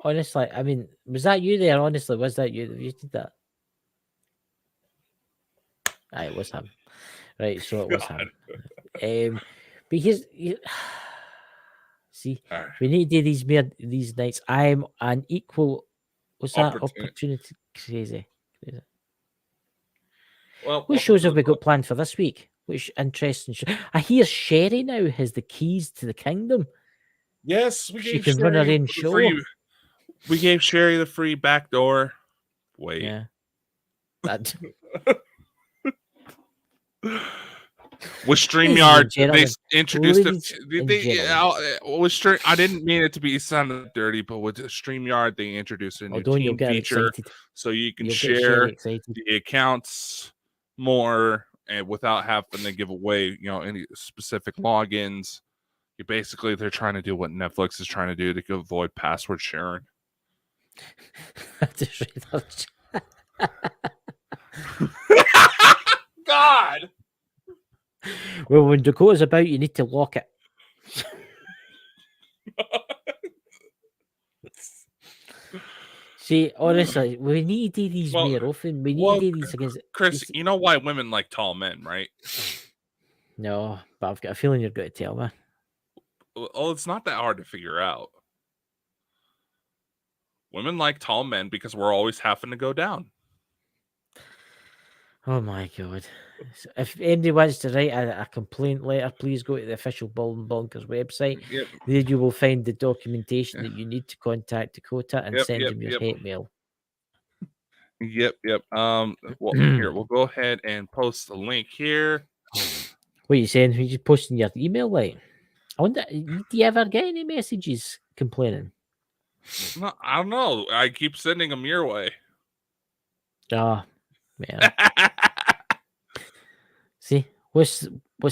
Honestly, I mean, was that you there? Honestly, was that you that muted that? Aye, it was him. Right, so it was him. But see, All right. we need to do these nights. I'm an equal. What's that? Opportunity crazy. Well, what shows have we got planned for this week? Which interesting show? I hear Sherry now has the keys to the kingdom. Yes, she can run her own show. We gave Sherry the free back door. Wait. Yeah. That. With StreamYard, they introduced I didn't mean it to be sounded dirty, but with StreamYard, they introduced a new team feature, so you can share the accounts more and without having to give away, any specific logins. They're trying to do what Netflix is trying to do to avoid password sharing. God. Well, when Dakota's about, you need to lock it. See, honestly, we need to do these more often. We need to do these against Chris. You know why women like tall men, right? No, but I've got a feeling you're going to tell me. Well, it's not that hard to figure out. Women like tall men because we're always having to go down. Oh my God. If anybody wants to write a complaint letter, please go to the official Bald and Bonkers website. Yep. There you will find the documentation that you need to contact Dakota and send him your hate mail. Yep. Well, here, we'll go ahead and post the link here. What are you saying? Are you just posting your email, like? I wonder, do you ever get any messages complaining? No, I don't know. I keep sending them your way. Oh, man. See, what's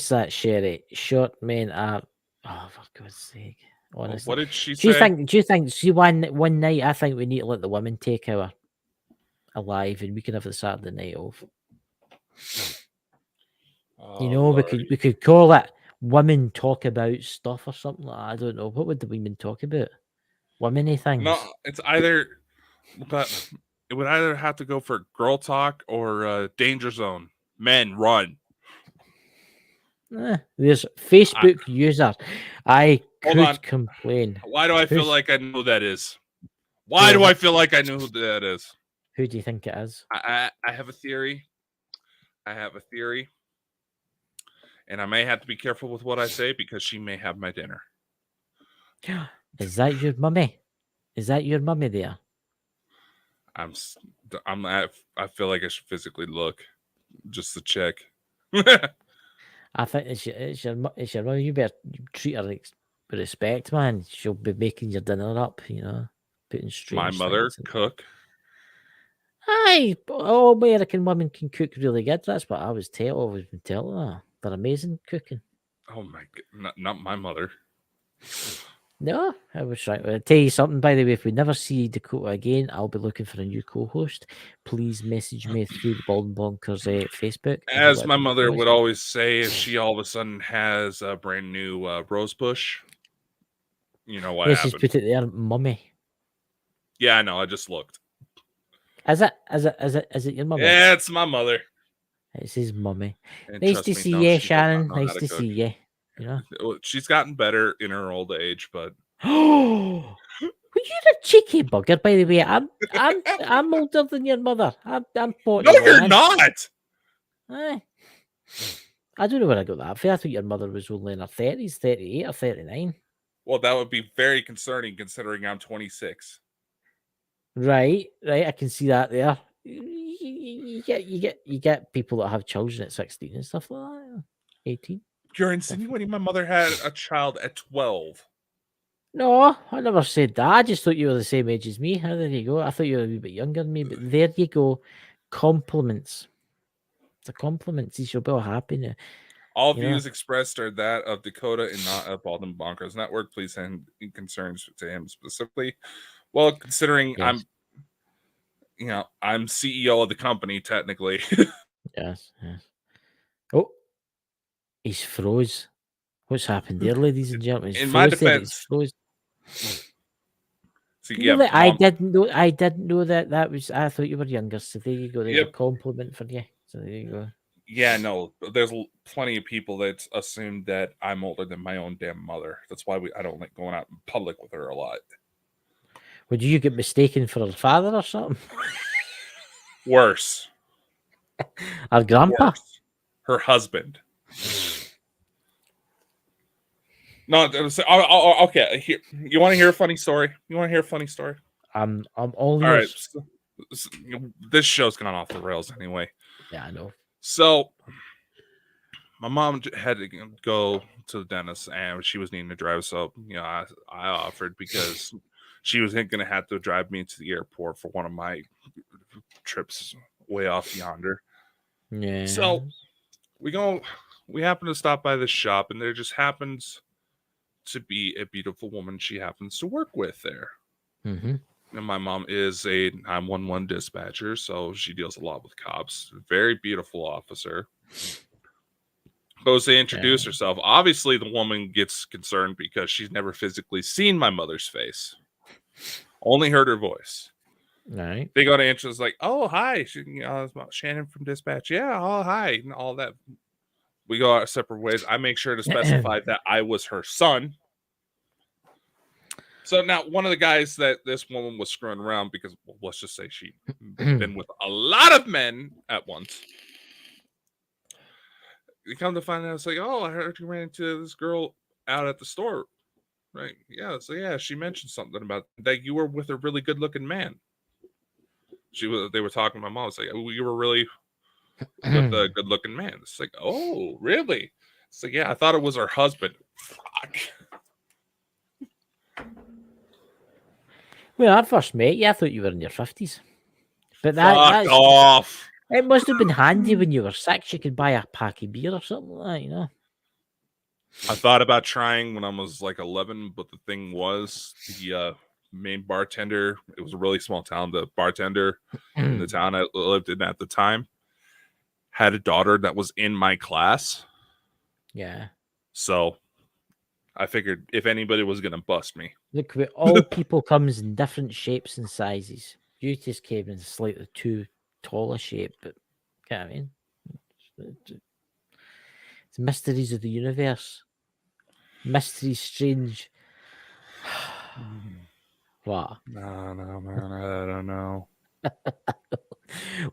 that, Sherry? Short men are. Oh, for God's sake! Honestly, What did she do you say? think? Do you think? See, one night, I think we need to let the women take our alive, and we can have the Saturday night off. You know, we could call it "Women Talk About Stuff" or something like that. I don't know. What would the women talk about? Womany things. No, it's either, but it would either have to go for girl talk or danger zone. Men run. There's Facebook user. I Hold could on. complain. Why do I feel Who's- like I know who that is? Why do I feel like I know who that is? Who do you think it is? I have a theory. I have a theory. And I may have to be careful with what I say because she may have my dinner. Is that your mummy? Is that your mummy there? I feel like I should physically look just to check. I think it's your mummy. You better treat her with respect, man. She'll be making your dinner up, you know, putting strange My mother things in. cook. Aye, all American women can cook really good. That's what I was always been telling her. They're amazing cooking. Oh my god, not my mother. No, I was trying to tell you something. By the way, if we never see Dakota again, I'll be looking for a new co-host. Please message me through the Bald and Bonkers Facebook. As my mother would always say, if she all of a sudden has a brand new rose bush, you know what She's happened. put it there, mummy. Yeah, I know. I just looked. Is it your mummy? Yeah, it's my mother. It says mummy. And Nice trust to me, see no, you, she does not Shannon. know how Nice to to cook. see you. You know. She's gotten better in her old age, but Oh, well, you're a cheeky bugger. By the way, I'm older than your mother. I'm 41. no, you're not. Aye. I don't know where I got that from. I thought your mother was only in her 30s, 38 or 39. Well, that would be very concerning considering I'm 26. Right. I can see that there. You get people that have children at 16 and stuff like that. 18. You're insinuating my mother had a child at 12. No, I never said that. I just thought you were the same age as me. Oh, there you go. I thought you were a wee bit younger than me, but there you go. Compliments. It's a compliment. You should be all happy now. All views expressed are that of Dakota and not of Bald and Bonkers Network. Please send concerns to him specifically. Well, considering I'm CEO of the company, technically. Yes. Oh, he's froze. What's happened there, ladies and gentlemen? In my defense, froze. So, Really? I didn't know that was. I thought you were younger. So there you go. There's a compliment for you. So there you go. Yeah, no, there's plenty of people that assume that I'm older than my own damn mother. That's why I don't like going out in public with her a lot. Would you get mistaken for her father or something? Worse. Her grandpa? Worse. Her husband. No, okay. Here, you want to hear a funny story? I'm all right. So, this show's gone off the rails anyway. Yeah, I know. So, my mom had to go to the dentist, and she was needing to drive. So, I offered because she was going to have to drive me to the airport for one of my trips way off yonder. Yeah. So, we happen to stop by this shop, and there just happens to be a beautiful woman she happens to work with there. Mm-hmm. And my mom is a 911 dispatcher, so she deals a lot with cops. Very beautiful officer. Goes to introduce herself. Obviously, the woman gets concerned because she's never physically seen my mother's face. Only heard her voice. Right. They go to introduce, like, oh, hi. Shannon from dispatch. Yeah, oh, hi. And all that. We go our separate ways. I make sure to specify that I was her son. So now one of the guys that this woman was screwing around because, well, let's just say she'd been with a lot of men at once. You come to find out, it's like, oh, I heard you ran into this girl out at the store, right? Yeah, so yeah, she mentioned something about that you were with a really good-looking man. They were talking to my mom. It's like, oh, you were really with a good-looking man. It's like, oh, really? It's like, yeah, I thought it was her husband. Fuck. When I first met you, I thought you were in your 50s. But Fuck off. it must have been handy when you were 6. You could buy a pack of beer or something like that, you know. I thought about trying when I was like 11, but the thing was the main bartender, it was a really small town. The bartender in the town I lived in at the time had a daughter that was in my class. Yeah. So I figured if anybody was going to bust me. Look, all people comes in different shapes and sizes. You just came in slightly too tall a shape, but you know what I mean? It's mysteries of the universe. Mysteries strange. What? No, man, I don't know.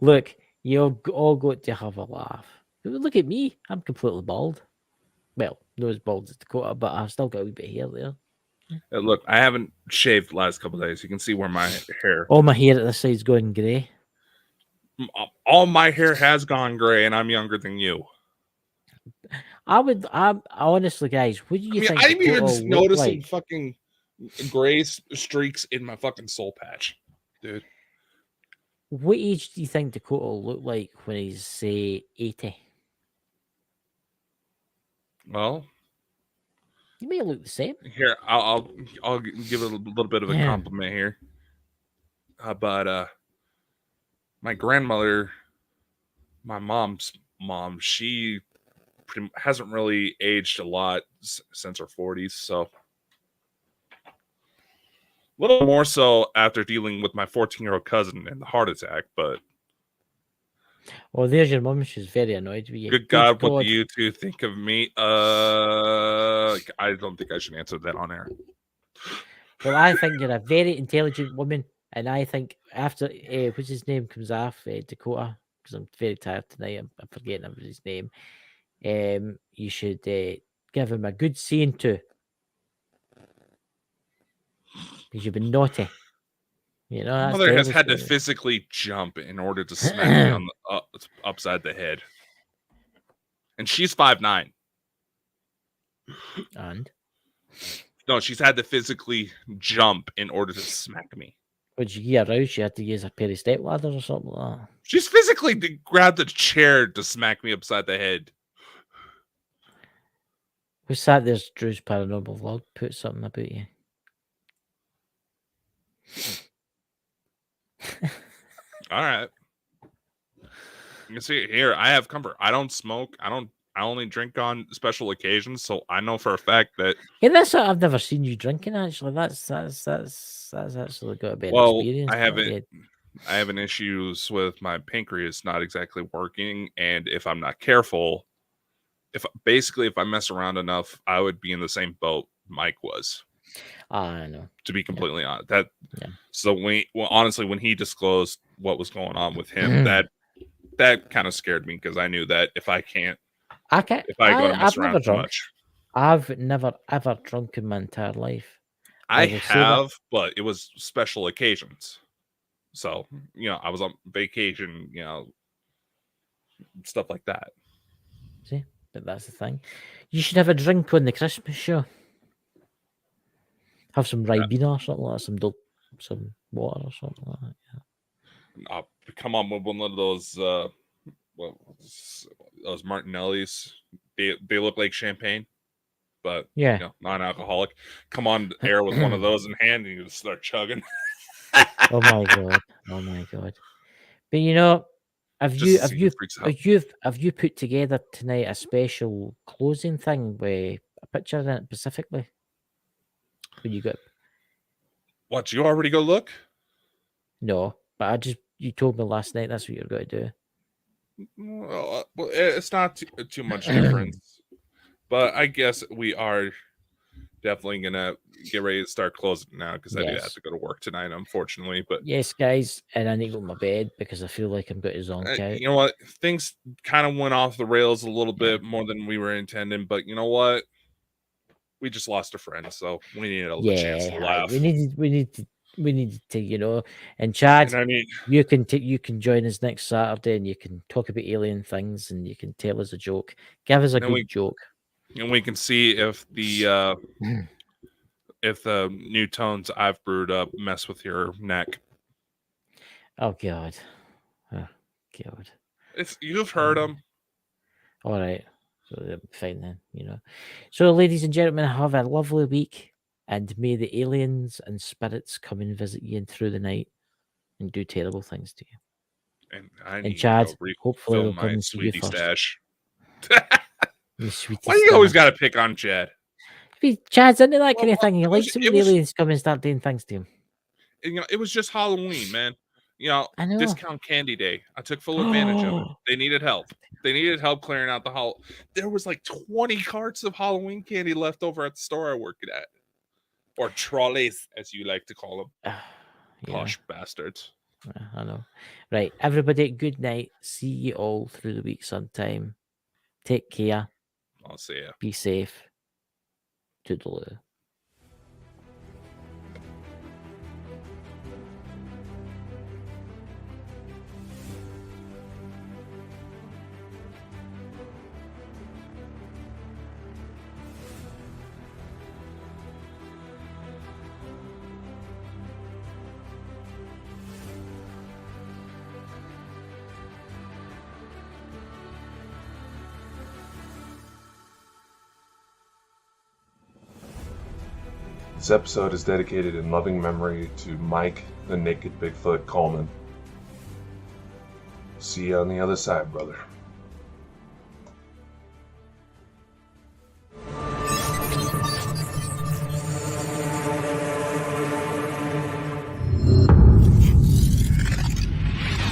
Look, you all got to have a laugh. Look at me. I'm completely bald. Well, not as bald as Dakota, but I've still got a wee bit of hair there. Look, I haven't shaved the last couple of days. You can see where my hair. All my hair at this side's going grey. All my hair has gone gray, and I'm younger than you. I honestly, guys, what do you think? I'm even Dakota just will look noticing like? fucking gray streaks in my fucking soul patch, dude. What age do you think Dakota will look like when he's, say, 80? Well, He may look the same. here I'll give it a little bit of a compliment here. But my grandmother, my mom's mom, she hasn't really aged a lot since her 40s, so a little more so after dealing with my 14-year-old cousin and the heart attack. But Well, there's your mum. She's very annoyed with you. good God, what do you two think of me? I don't think I should answer that on air. Well, I think you're a very intelligent woman, and I think after what's his name comes off Dakota, because I'm very tired tonight. I'm forgetting his name. You should give him a good seeing to, because you've been naughty. You know, that's Mother has had to devastating. physically jump in order to smack me on the upside the head, and she's 5'9". And No, she's had to physically jump in order to smack me. would you get aroused? You had to use a pair of step ladders or something like that. She's physically grabbed the chair to smack me upside the head. What's that? There's Drew's paranormal vlog. Put something about you. All right. You can see it here. I have comfort. I don't smoke. I only drink on special occasions, so I know for a fact that. Yeah, that's what I've never seen you drinking. Actually, that's actually got to be an experience. I have an issues with my pancreas not exactly working, and if I'm not careful, if I mess around enough, I would be in the same boat Mike was. I know. To be completely honest, Yeah. So honestly, when he disclosed what was going on with him, that kind of scared me, because I knew that if I go to mess around too much. I've never ever drunk in my entire life. I have, but it was special occasions. So, I was on vacation, stuff like that. See, but that's the thing. You should have a drink on the Christmas show. Have some Ribena or something like that, some water or something like that. Yeah. I'll come on with one of those those Martinellis. They look like champagne, but non-alcoholic. Come on air with one of those in hand, and you just start chugging. Oh my god! But have you put together tonight a special closing thing with a picture in it specifically? When you got what? You already go look? No, but you told me last night that's what you're going to do. Well, it's not too much difference, but I guess we are definitely gonna get ready to start closing now, because I do have to go to work tonight, unfortunately. But yes, guys, and I need to go to my bed because I feel like I'm going to zonk out. You know what? Things kind of went off the rails a little bit more than we were intending, but you know what? We just lost a friend, so we needed a chance to laugh. We needed to, and Chad, and I mean, you can join us next Saturday, and you can talk about alien things, and you can tell us a joke. Give us a good joke. And we can see if if the new tones I've brewed up mess with your neck. Oh God. Oh God. You've heard them. All right. So fine then, So, ladies and gentlemen, have a lovely week, and may the aliens and spirits come and visit you through the night and do terrible things to you. And I And need Chad, to go hopefully refill they'll come my and see you sweetie first. stash. The sweetie Why do you always stash. got to pick on Chad? Chad's into that kind of Well, thing. He it likes was- it it when the was- aliens come and start doing things to him. It was just Halloween, man. I know. Discount candy day. I took full advantage of it. They needed help. They needed help clearing out the hall. There was like 20 carts of Halloween candy left over at the store I worked at. Or trolleys, as you like to call them. Yeah, Posh bastards. I know. Right, everybody, good night. See you all through the week sometime. Take care. I'll see ya. Be safe. Toodaloo. This episode is dedicated in loving memory to Mike, the Naked Bigfoot Coleman. See you on the other side, brother.